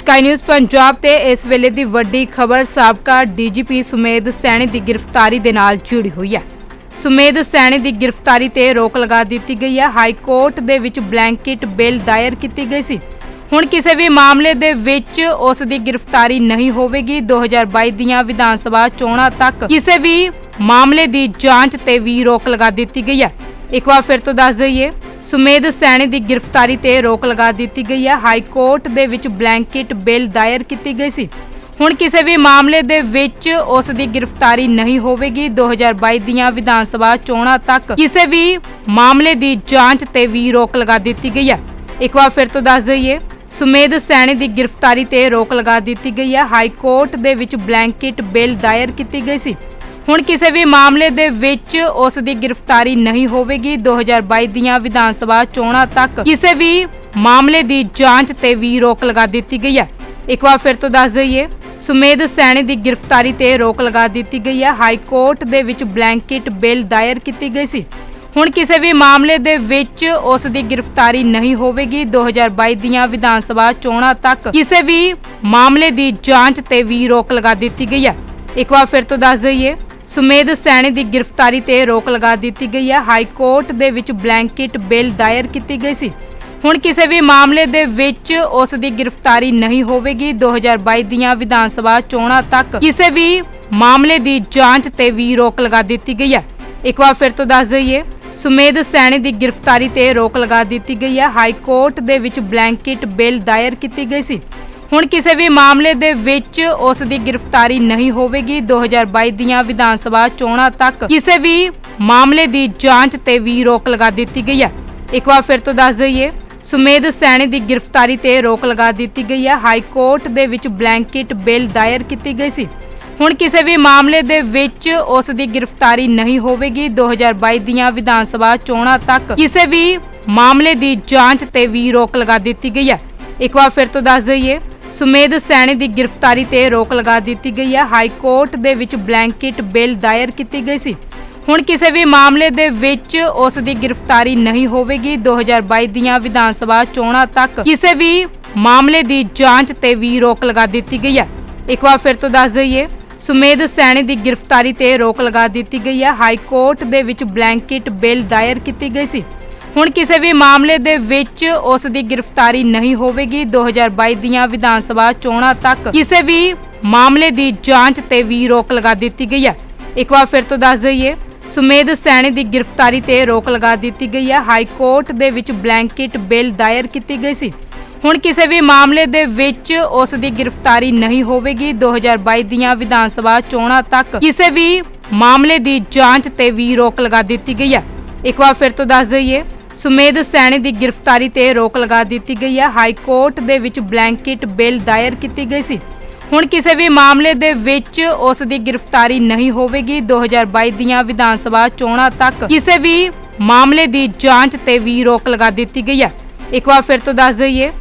Sky news Punjab ते इस वेले दी वड्डी खबर साबका डीजीपी सुमेध सैनी दी गिरफ्तारी दे नाल जुड़ी हुई है। सुमेध सैनी दी गिरफ्तारी ते रोक लगा दी गई है। हाई कोर्ट दे विच ब्लैंकेट बिल दायर की गई सी। हुण किसी भी मामले दे विच उस दी गिरफ्तारी नहीं होवेगी। 2022 दीआं विधान सभा चोणां तक किसी भी मामले दी जांच ते भी रोक लगा दी गई है। एक बार फिर तो दस दईए, सुमेध सैनी दी गिरफ्तारी ते रोक लगा दी गई है। हाई कोर्ट दे विच ब्लैंकेट बिल दायर की गई सी। हुण किसी भी मामले दे विच उस दी गिरफ्तारी नहीं होवेगी। 2022 दीआं विधान सभा चोणां तक किसी भी मामले दी जांच ते भी रोक लगा दी गई है। एक बार फिर तो दस दईए, सुमेध सैनी दी गिरफ्तारी ते रोक लगा दी गई है। हाई कोर्ट दे विच ब्लैंकेट बिल दायर की गई सी। हुण किसी भी मामले दे विच उस दी गिरफ्तारी नहीं होवेगी। 2022 दीआं विधान सभा चोणां तक किसी भी मामले दी जांच ते भी रोक लगा दी गई है। एक बार फिर तो दस दईए, सुमेध सैनी दी गिरफ्तारी ते रोक लगा दी गई है। हाई कोर्ट दे विच ब्लैंकेट बिल दायर की गई सी। हुण किसी भी मामले दे विच उस दी गिरफ्तारी नहीं होवेगी। 2022 दीआं विधान सभा चोणां तक किसी भी मामले दी जांच ते भी रोक लगा दी गई है। एक बार फिर तो दस दईए, सुमेध सैनी दी गिरफ्तारी ते रोक लगा दी गई है। हाई कोर्ट दे विच ब्लैंकेट बिल दायर की गई सी। हुण किसी भी मामले दे विच उस दी गिरफ्तारी नहीं होवेगी। 2022 दीआं विधान सभा चोणां तक किसी भी मामले दी जांच ते भी रोक लगा दी गई है। एक बार फिर तो दस दईए, सुमेध सैनी दी गिरफ्तारी ते रोक लगा दी गई है। हाई कोर्ट दे विच ब्लैंकेट बिल दायर की गई सी। हुण किसी भी मामले दे विच उस दी गिरफ्तारी नहीं होवेगी। 2022 दीआं विधान सभा चोणां तक किसी भी मामले दी जांच ते भी रोक लगा दी गई है। एक बार फिर तो दस दईए, सुमेध सैनी दी गिरफ्तारी ते रोक लगा दी गई है। हाई कोर्ट दे विच ब्लैंकेट बिल दायर की गई सी। हुण किसी भी मामले दे विच उस दी गिरफ्तारी नहीं होवेगी। 2022 दीआं विधान सभा चोणां तक किसी भी मामले दी जांच ते भी रोक लगा दी गई है। एक बार फिर तो दस दईए, सुमेध सैनी दी गिरफ्तारी ते रोक लगा दी गई है। हाई कोर्ट दे विच ब्लैंकेट बिल दायर की गई सी। हुण किसी भी मामले दे विच उस दी गिरफ्तारी नहीं होवेगी। 2022 दीआं विधान सभा चोणां तक किसी भी मामले दी जांच ते भी रोक लगा दी गई है। एक बार फिर तो दस दईए, सुमेध सैनी दी गिरफ्तारी ते रोक लगा दी गई है। हाई कोर्ट दे विच ब्लैंकेट बिल दायर की गई सी। हुण किसी भी मामले दे विच उस दी गिरफ्तारी नहीं होवेगी। 2022 दीआं विधान सभा चोणां तक किसी भी मामले दी जांच ते भी रोक लगा दी गई है। एक बार फिर तो दस दईए, सुमेध सैनी दी गिरफ्तारी ते रोक लगा दी गई है। हाई कोर्ट दे विच ब्लैंकेट बिल दायर की गई सी। हुण किसी भी मामले दे विच उस दी गिरफ्तारी नहीं होवेगी। 2022 दीआं विधान सभा चोणां तक किसी भी मामले दी जांच ते भी रोक लगा दी गई है। एक बार फिर तो दस दईए, सुमेध सैनी दी गिरफ्तारी ते रोक लगा दी गई है। हाई कोर्ट दे विच ब्लैंकेट बिल दायर की गई सी। हुण किसी भी मामले दे विच उस दी गिरफ्तारी नहीं होवेगी। 2022 दीआं विधान सभा चोणां तक किसी भी मामले दी जांच ते भी रोक लगा दी गई है। एक बार फिर तो दस दईए,